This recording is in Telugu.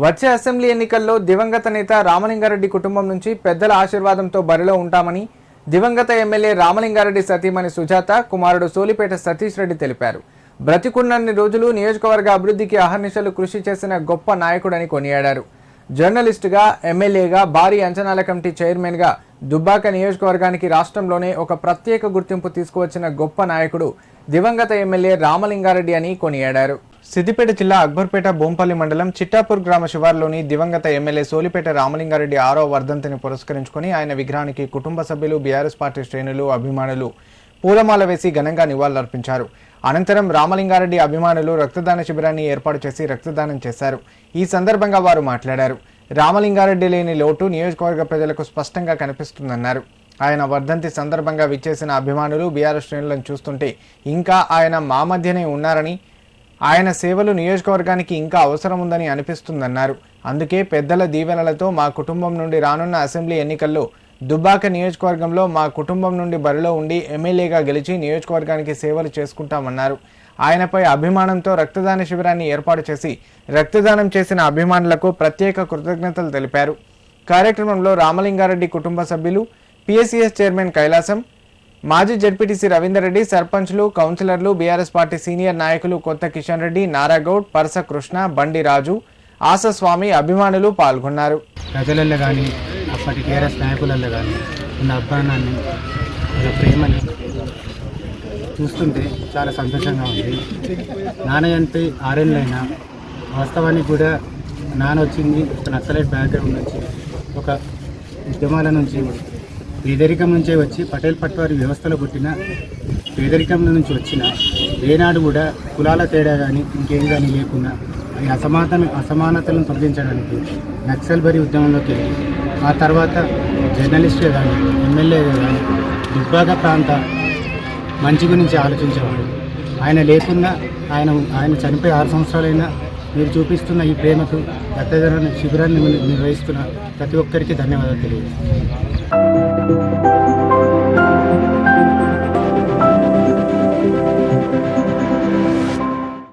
వచ్చే అసెంబ్లీ ఎన్నికల్లో దివంగత నేత రామలింగారెడ్డి కుటుంబం నుంచి పెద్దల ఆశీర్వాదంతో బరిలో ఉంటామని దివంగత ఎమ్మెల్యే రామలింగారెడ్డి సతీమణి సుజాత కుమారుడు సోలిపేట సతీష్ రెడ్డి తెలిపారు. బ్రతికున్నన్ని రోజులు నియోజకవర్గ అభివృద్ధికి అహర్నిశలు కృషి చేసిన గొప్ప నాయకుడని కొనియాడారు. జర్నలిస్టుగా, ఎమ్మెల్యేగా, భారీ అంచనాల కమిటీ చైర్మన్గా దుబ్బాక నియోజకవర్గానికి రాష్ట్రంలోనే ఒక ప్రత్యేక గుర్తింపు తీసుకువచ్చిన గొప్ప నాయకుడు దివంగత ఎమ్మెల్యే రామలింగారెడ్డి అని కొనియాడారు. సిద్దిపేట జిల్లా అక్బర్పేట బోంపల్లి మండలం చిట్టాపూర్ గ్రామ శివార్లోని దివంగత ఎమ్మెల్యే సోలిపేట రామలింగారెడ్డి 6వ వర్ధంతిని పురస్కరించుకుని ఆయన విగ్రహానికి కుటుంబ సభ్యులు, బీఆర్ఎస్ పార్టీ శ్రేణులు, అభిమానులు పూలమాల వేసి ఘనంగా నివాళులర్పించారు. అనంతరం రామలింగారెడ్డి అభిమానులు రక్తదాన శిబిరాన్ని ఏర్పాటు చేసి రక్తదానం చేశారు. ఈ సందర్భంగా వారు మాట్లాడారు. రామలింగారెడ్డి లేని లోటు నియోజకవర్గ ప్రజలకు స్పష్టంగా కనిపిస్తుందన్నారు. ఆయన వర్ధంతి సందర్భంగా విచ్చేసిన అభిమానులు, బీఆర్ఎస్ శ్రేణులను చూస్తుంటే ఇంకా ఆయన మా మధ్యనే ఉన్నారని, ఆయన సేవలు నియోజకవర్గానికి ఇంకా అవసరం ఉందని అనిపిస్తుందన్నారు. అందుకే పెద్దల దీవెనలతో మా కుటుంబం నుండి రానున్న అసెంబ్లీ ఎన్నికల్లో దుబ్బాక నియోజకవర్గంలో మా కుటుంబం నుండి బరిలో ఉండి ఎమ్మెల్యేగా గెలిచి నియోజకవర్గానికి సేవలు చేసుకుంటామన్నారు. ఆయనపై అభిమానంతో రక్తదాన శిబిరాన్ని ఏర్పాటు చేసి రక్తదానం చేసిన అభిమానులకు ప్రత్యేక కృతజ్ఞతలు తెలిపారు. కార్యక్రమంలో రామలింగారెడ్డి కుటుంబ సభ్యులు, పిఎస్సిఎస్ చైర్మన్ కైలాసం, మాజీ జడ్పీటీసీ రవీందర్ రెడ్డి, సర్పంచ్లు, కౌన్సిలర్లు, బీఆర్ఎస్ పార్టీ సీనియర్ నాయకులు కొత్త కిషన్ రెడ్డి, నారాగౌడ్, పరస కృష్ణ, బండి రాజు, ఆశస్వామి, అభిమానులు పాల్గొన్నారు. ప్రజలలో కానీ అప్పటి టీఆర్ఎస్ నాయకులలో కానీ ఉన్న అభిమానాన్ని, ప్రేమని చూస్తుంటే చాలా సంతోషంగా ఉంది. నాన్న చనిపోయి 6 ఏళ్ళైనా వాస్తవానికి కూడా నాన్న వచ్చింది ఒక నక్సలైట్ బ్యాక్గ్రౌండ్ నుంచి, ఒక ఉద్యమాల నుంచి, పేదరికం నుంచే వచ్చి పటేల్ పట్వారి వ్యవస్థలో పుట్టిన పేదరికం నుంచి వచ్చిన ఏనాడు కూడా కులాల తేడా కానీ ఇంకేం కానీ లేకుండా ఈ అసమానతలను తొలగించడానికి నక్సల్బరీ ఉద్యమంలోకి వెళ్ళి ఆ తర్వాత జర్నలిస్టుగా కానీ, ఎమ్మెల్యేగా కానీ దుబ్బాక ప్రాంత మంచి గురించి ఆలోచించేవాడు. ఆయన లేకుండా ఆయన చనిపోయి 6 సంవత్సరాలైనా మీరు చూపిస్తున్న ఈ ప్రేమకు రక్తదాన శిబిరాన్ని నిర్వహిస్తున్న ప్రతి ఒక్కరికి ధన్యవాదాలు తెలియజేస్తున్నాను.